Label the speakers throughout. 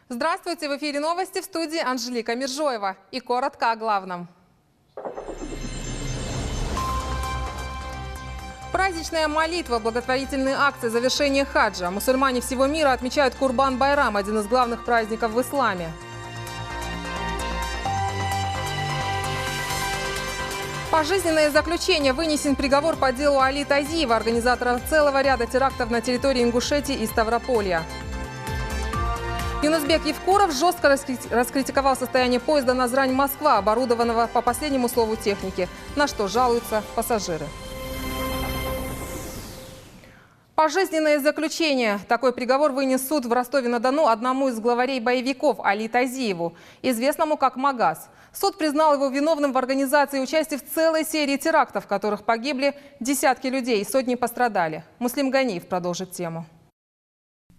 Speaker 1: Здравствуйте! В эфире новости, в студии Анжелика Миржоева. И коротко о главном. Праздничная молитва, благотворительные акции, завершение хаджа. Мусульмане всего мира отмечают Курбан-Байрам, один из главных праздников в исламе. Пожизненное заключение. Вынесен приговор по делу Али Тазиева, организатора целого ряда терактов на территории Ингушетии и Ставрополья. Юнусбек Евкуров жестко раскритиковал состояние поезда Назрань-Москва, оборудованного по последнему слову техники, на что жалуются пассажиры. Пожизненное заключение. Такой приговор вынес суд в Ростове-на-Дону одному из главарей боевиков Али Тазиеву, известному как Магаз. Суд признал его виновным в организации и участии в целой серии терактов, в которых погибли десятки людей и сотни пострадали. Муслим Ганиев продолжит тему.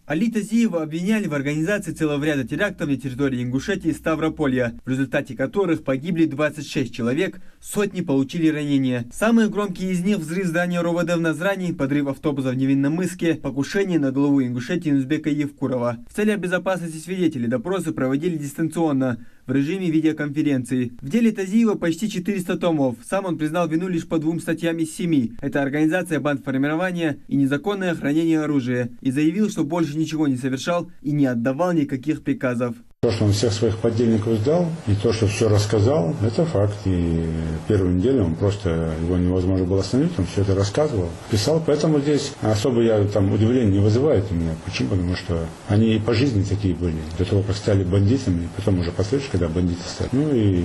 Speaker 2: Али Тазиева обвиняли в организации целого ряда терактов на территории Ингушетии и Ставрополья, в результате которых погибли 26 человек, сотни получили ранения. Самые громкие из них – взрыв здания РОВД в Назрани, подрыв автобуса в Невинномысске, покушение на главу Ингушетии Юнусбека Евкурова. В целях безопасности свидетелей допросы проводили дистанционно, в режиме видеоконференции. В деле Тазиева почти 400 томов. Сам он признал вину лишь по 2 статьям из 7. Это организация бандформирования и незаконное хранение оружия. И заявил, что больше ничего не совершал и не отдавал никаких приказов.
Speaker 3: То, что он всех своих подельников сдал, и то, что все рассказал, это факт. И первую неделю он просто, его невозможно было остановить, он все это рассказывал, писал. Поэтому здесь особо удивление не вызывает у меня. Почему? Потому что они и по жизни такие были. До того, как стали бандитами, потом уже последующие, когда бандиты стали. Ну и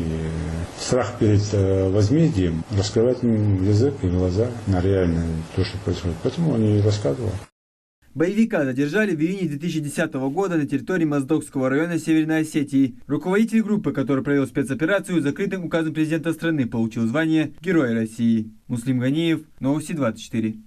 Speaker 3: страх перед возмездием, раскрывать им язык и глаза на реальное то, что происходит. Поэтому он и рассказывал.
Speaker 2: Боевика задержали в июне 2010 года на территории Моздокского района Северной Осетии. Руководитель группы, который провел спецоперацию, закрытым указом президента страны получил звание Героя России. Муслим Ганиев, Новости 24.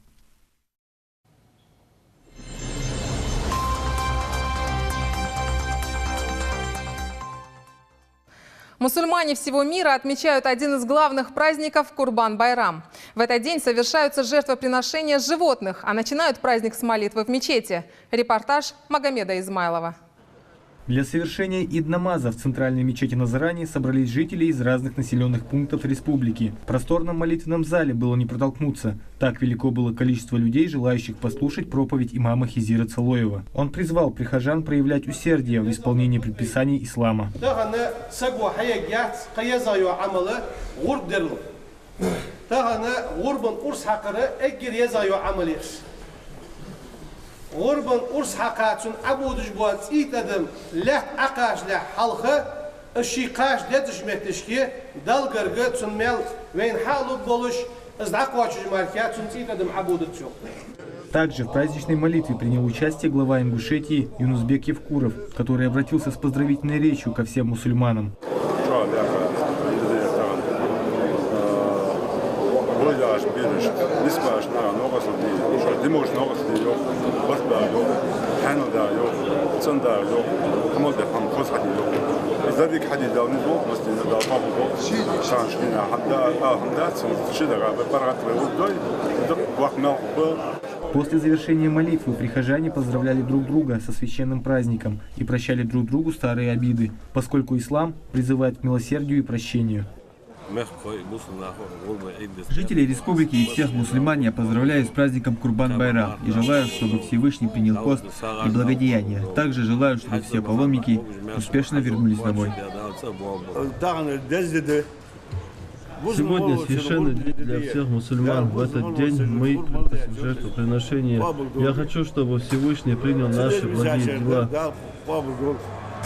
Speaker 1: Мусульмане всего мира отмечают один из главных праздников Курбан-Байрам. В этот день совершаются жертвоприношения животных, а начинают праздник с молитвы в мечети. Репортаж Магомеда Измайлова.
Speaker 4: Для совершения ид-намаза в центральной мечети Назрани собрались жители из разных населенных пунктов республики. В просторном молитвенном зале было не протолкнуться. Так велико было количество людей, желающих послушать проповедь имама Хизира Цалоева. Он призвал прихожан проявлять усердие в исполнении предписаний ислама.
Speaker 5: Урбан урс хакатун абудуш буат итадам лах акаш ла халха اشيقاش دتش متشكي دالغرغ تسمل وين حالو болуш издаквачу маркят итадам абудучу.
Speaker 4: Также в праздничной молитве принял участие глава Ингушетии Юнусбек Евкуров, который обратился с поздравительной речью ко всем мусульманам. После завершения молитвы прихожане поздравляли друг друга со священным праздником и прощали друг другу старые обиды, поскольку ислам призывает к милосердию и прощению.
Speaker 2: Жители республики и всех мусульман я поздравляю с праздником Курбан-Байрам и желаю, чтобы Всевышний принял пост и благодеяния. Также желаю, чтобы все паломники успешно вернулись домой.
Speaker 6: Сегодня священный день для всех мусульман. В этот день мы приносим жертвоприношения. Я хочу, чтобы Всевышний принял наши благие дела,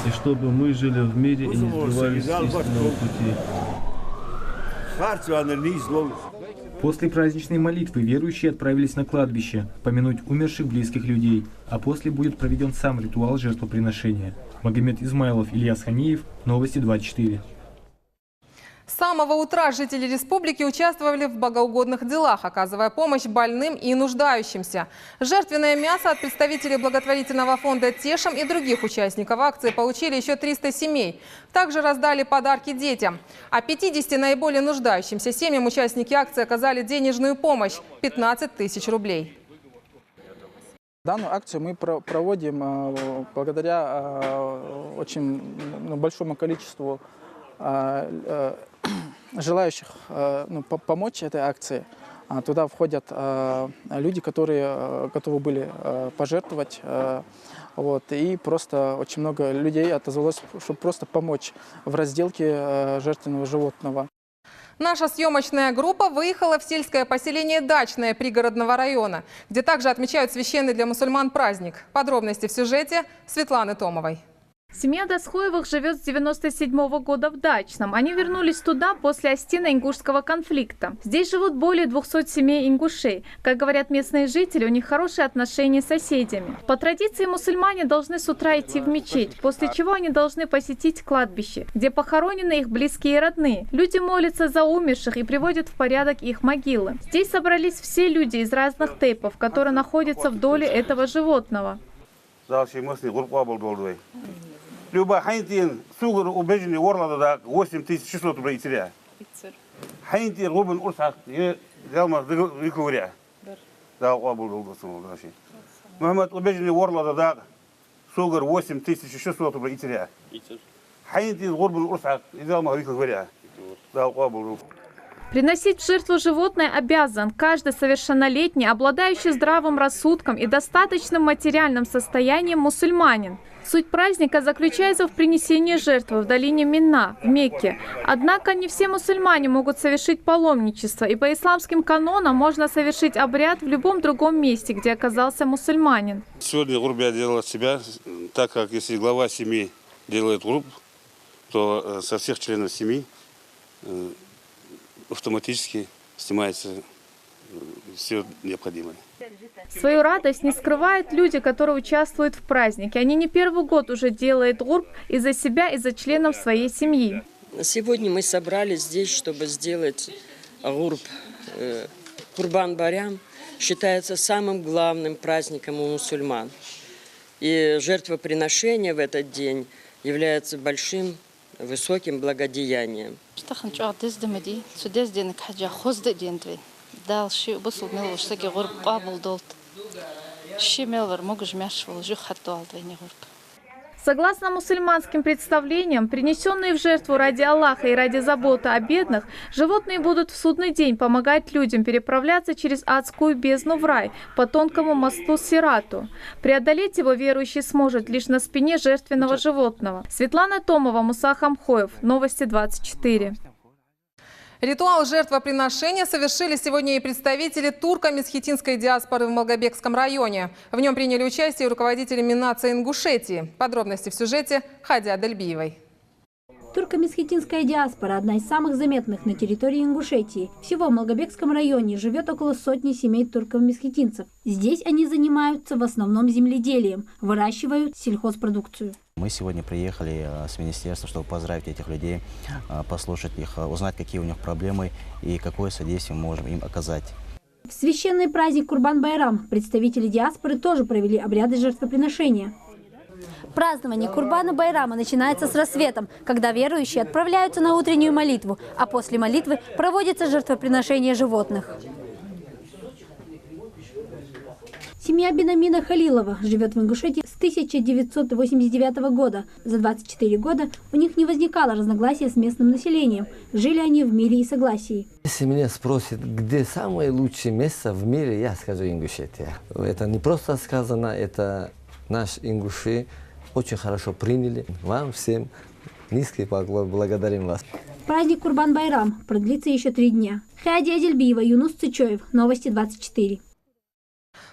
Speaker 6: и чтобы мы жили в мире и не сбивались с истинного пути.
Speaker 4: После праздничной молитвы верующие отправились на кладбище помянуть умерших близких людей, а после будет проведен сам ритуал жертвоприношения. Магомед Измайлов, Ильяс Ханиев, Новости 24.
Speaker 1: С самого утра жители республики участвовали в богоугодных делах, оказывая помощь больным и нуждающимся. Жертвенное мясо от представителей благотворительного фонда «Тешим» и других участников акции получили еще 300 семей. Также раздали подарки детям. А 50 наиболее нуждающимся семьям участники акции оказали денежную помощь – 15 тысяч рублей.
Speaker 7: Данную акцию мы проводим благодаря очень большому количеству желающих помочь этой акции. Туда входят люди, которые готовы были пожертвовать. И просто очень много людей отозвалось, чтобы просто помочь в разделке жертвенного животного.
Speaker 1: Наша съемочная группа выехала в сельское поселение Дачное пригородного района, где также отмечают священный для мусульман праздник. Подробности в сюжете Светланы Томовой.
Speaker 8: Семья Дасхоевых живет с 1997 года в Дачном. Они вернулись туда после остино-ингушского конфликта. Здесь живут более 200 семей ингушей. Как говорят местные жители, у них хорошие отношения с соседями. По традиции мусульмане должны с утра идти в мечеть, после чего они должны посетить кладбище, где похоронены их близкие и родные. Люди молятся за умерших и приводят в порядок их могилы. Здесь собрались все люди из разных тейпов, которые находятся в доле этого животного.
Speaker 9: Любая хайнтин сугар убеждены орлада да 8600 рублей теря. Хайнтин рубль урсак ялма викуря. Да обл долгосу даши. Мухаммад убеждены орлада да сугар 8600 рублей теря. Хайнтин рубль урсак ялма викуря. Да обл.
Speaker 8: Приносить в жертву животное обязан каждый совершеннолетний, обладающий здравым рассудком и достаточным материальным состоянием мусульманин. Суть праздника заключается в принесении жертвы в долине Минна, в Мекке. Однако не все мусульмане могут совершить паломничество, и по исламским канонам можно совершить обряд в любом другом месте, где оказался мусульманин.
Speaker 9: Сегодня гурбя делала себя, так как если глава семьи делает гурб, то со всех членов семьи автоматически снимается все необходимое.
Speaker 8: Свою радость не скрывают люди, которые участвуют в празднике. Они не первый год уже делают гурб и за себя, и за членов своей семьи.
Speaker 10: Сегодня мы собрались здесь, чтобы сделать гурб. Курбан-Байрам считается самым главным праздником у мусульман. И жертвоприношение в этот день является большим, высоким благодеянием.
Speaker 8: Согласно мусульманским представлениям, принесенные в жертву ради Аллаха и ради заботы о бедных, животные будут в судный день помогать людям переправляться через адскую бездну в рай по тонкому мосту Сирату. Преодолеть его верующий сможет лишь на спине жертвенного животного. Светлана Томова, Муса Хамхоев. Новости 24.
Speaker 1: Ритуал жертвоприношения совершили сегодня и представители турко-месхетинской диаспоры в Малгобекском районе. В нем приняли участие руководители Миннации Ингушетии. Подробности в сюжете Хади Адельбиевой.
Speaker 11: Турко-месхетинская диаспора – одна из самых заметных на территории Ингушетии. Всего в Малгобекском районе живет около сотни семей турков-месхетинцев. Здесь они занимаются в основном земледелием, выращивают сельхозпродукцию.
Speaker 12: Мы сегодня приехали с министерства, чтобы поздравить этих людей, послушать их, узнать, какие у них проблемы и какое содействие мы можем им оказать.
Speaker 11: В священный праздник Курбан-Байрам представители диаспоры тоже провели обряды жертвоприношения. Празднование Курбана-Байрама начинается с рассветом, когда верующие отправляются на утреннюю молитву, а после молитвы проводится жертвоприношение животных. Семья Бенамина Халилова живет в Ингушетии с 1989 года. За 24 года у них не возникало разногласия с местным населением. Жили они в мире и согласии.
Speaker 13: Если меня спросят, где самое лучшее место в мире, я скажу Ингушетия. Это не просто сказано, это наши ингуши очень хорошо приняли. Вам всем низкий поклон, благодарим вас.
Speaker 11: Праздник Курбан-Байрам продлится еще 3 дня. Хади Адельбиева, Юнус Цычоев. Новости 24.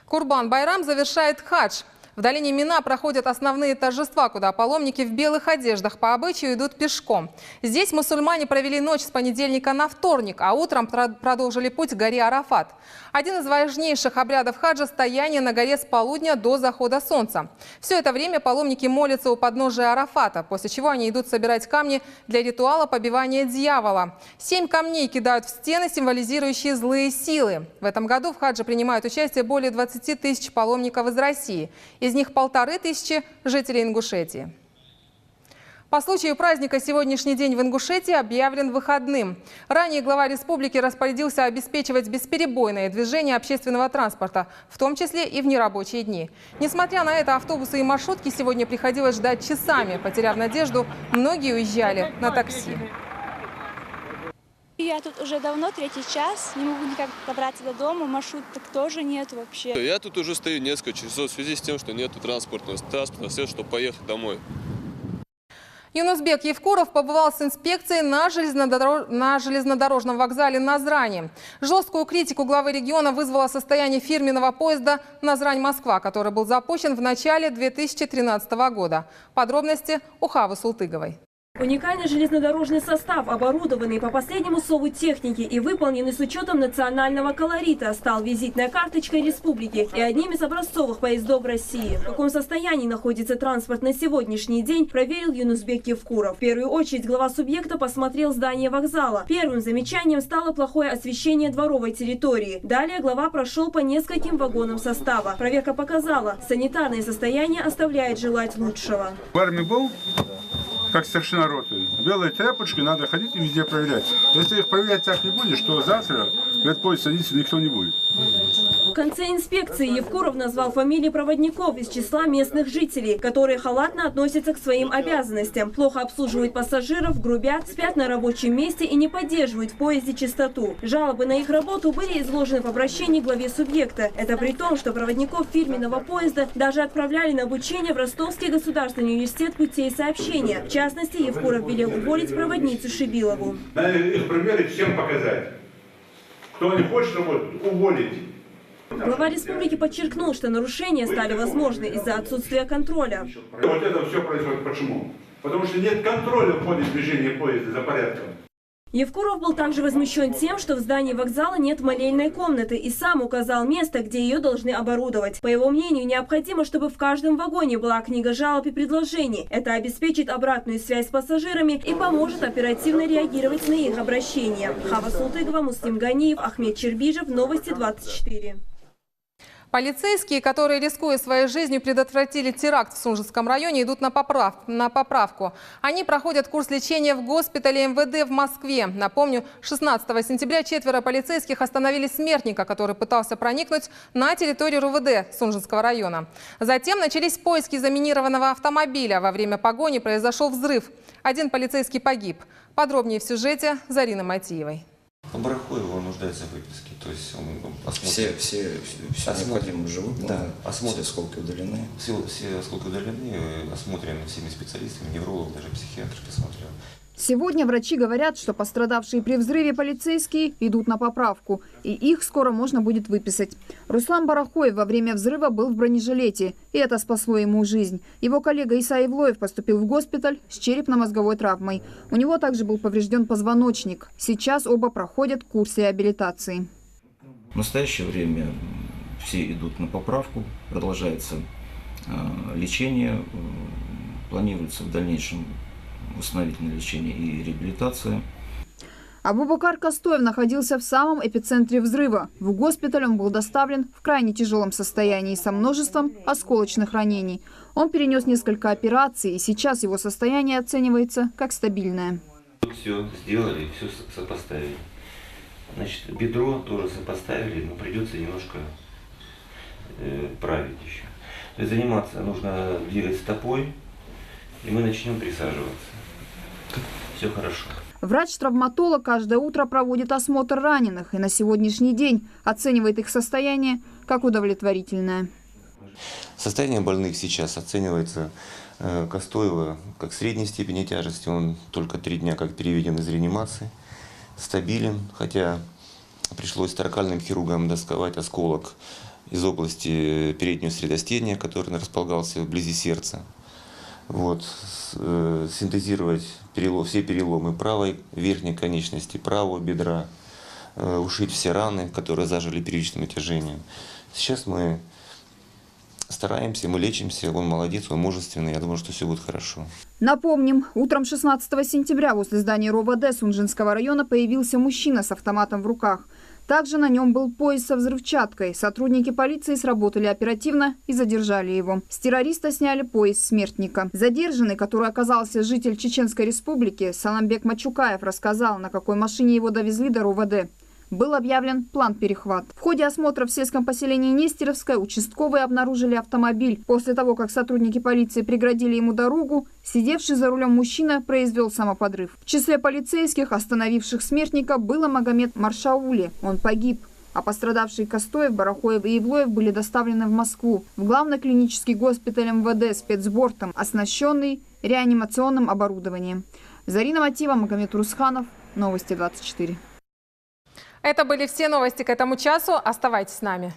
Speaker 1: Курбан-Байрам завершает хадж. В долине Мина проходят основные торжества, куда паломники в белых одеждах по обычаю идут пешком. Здесь мусульмане провели ночь с понедельника на вторник, а утром продолжили путь к горе Арафат. Один из важнейших обрядов хаджа – стояние на горе с полудня до захода солнца. Все это время паломники молятся у подножия Арафата, после чего они идут собирать камни для ритуала побивания дьявола. 7 камней кидают в стены, символизирующие злые силы. В этом году в хадже принимают участие более 20 тысяч паломников из России. Из них 1500 жителей Ингушетии. По случаю праздника сегодняшний день в Ингушетии объявлен выходным. Ранее глава республики распорядился обеспечивать бесперебойное движение общественного транспорта, в том числе и в нерабочие дни. Несмотря на это, автобусы и маршрутки сегодня приходилось ждать часами. Потеряв надежду, многие уезжали на такси.
Speaker 14: Я тут уже давно, 3-й час, не могу никак добраться до дома, маршруток тоже нет вообще.
Speaker 15: Я тут уже стою несколько часов в связи с тем, что нету транспортного средства, чтобы поехать домой.
Speaker 1: Юнусбек Евкуров побывал с инспекцией на железнодорожном вокзале Назрани. Жесткую критику главы региона вызвало состояние фирменного поезда «Назрань-Москва», который был запущен в начале 2013 года. Подробности у Хавы Султыговой.
Speaker 16: Уникальный железнодорожный состав, оборудованный по последнему слову техники и выполненный с учетом национального колорита, стал визитной карточкой республики и одним из образцовых поездов России. В каком состоянии находится транспорт на сегодняшний день, проверил Юнусбек Евкуров. В первую очередь глава субъекта посмотрел здание вокзала. Первым замечанием стало плохое освещение дворовой территории. Далее глава прошел по нескольким вагонам состава. Проверка показала, санитарное состояние оставляет желать лучшего.
Speaker 3: В армии был, как старшина роты. Белые тряпочки надо ходить и везде проверять. Если их проверять так не будешь, то завтра в этот поезд садиться никто не будет.
Speaker 16: В конце инспекции Евкуров назвал фамилии проводников из числа местных жителей, которые халатно относятся к своим обязанностям, плохо обслуживают пассажиров, грубят, спят на рабочем месте и не поддерживают в поезде чистоту. Жалобы на их работу были изложены в обращении к главе субъекта. Это при том, что проводников фирменного поезда даже отправляли на обучение в Ростовский государственный университет путей сообщения. В частности, Евкуров велел уволить проводницу Шибилову.
Speaker 3: Надо их примеры всем показать. Кто не хочет работать, уволить.
Speaker 16: Глава республики подчеркнул, что нарушения стали возможны из-за отсутствия контроля.
Speaker 3: Вот это все происходит почему? Потому что нет контроля в ходе движения поезда за порядком.
Speaker 16: Евкуров был также возмущен тем, что в здании вокзала нет молельной комнаты и сам указал место, где ее должны оборудовать. По его мнению, необходимо, чтобы в каждом вагоне была книга жалоб и предложений. Это обеспечит обратную связь с пассажирами и поможет оперативно реагировать на их обращения. Хава Султыгова, Муслим Ганиев, Ахмед Чербижев, Новости 24.
Speaker 1: Полицейские, которые, рискуя своей жизнью, предотвратили теракт в Сунжском районе, идут на поправку. Они проходят курс лечения в госпитале МВД в Москве. Напомню, 16 сентября 4 полицейских остановили смертника, который пытался проникнуть на территорию РУВД Сунжского района. Затем начались поиски заминированного автомобиля. Во время погони произошел взрыв. Один полицейский погиб. Подробнее в сюжете Зарины Матиевой.
Speaker 17: По Барахоеву он нуждается в выписке, то есть он осмотрит. Все необходимые живут, да, осмотрят, все осколки удалены. Все осколки удалены, осмотрены всеми специалистами, невролог, даже психиатр посмотрел.
Speaker 18: Сегодня врачи говорят, что пострадавшие при взрыве полицейские идут на поправку, и их скоро можно будет выписать. Руслан Барахоев во время взрыва был в бронежилете, и это спасло ему жизнь. Его коллега Иса Ивлоев поступил в госпиталь с черепно-мозговой травмой. У него также был поврежден позвоночник. Сейчас оба проходят курс реабилитации.
Speaker 17: В настоящее время все идут на поправку, продолжается лечение, планируется в дальнейшем восстановительное лечение и реабилитация.
Speaker 18: Абубакар Костоев находился в самом эпицентре взрыва. В госпиталь он был доставлен в крайне тяжелом состоянии со множеством осколочных ранений. Он перенес несколько операций, и сейчас его состояние оценивается как стабильное.
Speaker 17: Все сделали, все сопоставили. Значит, бедро тоже сопоставили, но придется немножко править еще. То есть заниматься нужно двигать стопой, и мы начнем присаживаться. Все хорошо.
Speaker 18: Врач-травматолог каждое утро проводит осмотр раненых и на сегодняшний день оценивает их состояние как удовлетворительное.
Speaker 17: Состояние больных сейчас оценивается Костоева как средней степени тяжести. Он только 3 дня как переведен из реанимации. Стабилен, хотя пришлось торакальным хирургам досковать осколок из области переднего средостения, который располагался вблизи сердца. Вот, синтезировать все переломы правой верхней конечности, правого бедра, ушить все раны, которые зажили первичным отяжением. Сейчас мы стараемся, мы лечимся, он молодец, он мужественный, я думаю, что все будет хорошо.
Speaker 18: Напомним, утром 16 сентября возле здания РОВД Сунжинского района появился мужчина с автоматом в руках. Также на нем был пояс со взрывчаткой. Сотрудники полиции сработали оперативно и задержали его. С террориста сняли пояс смертника. Задержанный, который оказался житель Чеченской Республики, Саламбек Мачукаев рассказал, на какой машине его довезли до РОВД. Был объявлен план-перехват. В ходе осмотра в сельском поселении Нестеровское участковые обнаружили автомобиль. После того, как сотрудники полиции преградили ему дорогу, сидевший за рулем мужчина произвел самоподрыв. В числе полицейских, остановивших смертника, был Магомед Маршаули. Он погиб. А пострадавшие Костоев, Барахоев и Ивлоев были доставлены в Москву, в главный клинический госпиталь МВД спецбортом, оснащенный реанимационным оборудованием. Зарина Матива, Магомед Русханов. Новости 24.
Speaker 1: Это были все новости к этому часу. Оставайтесь с нами.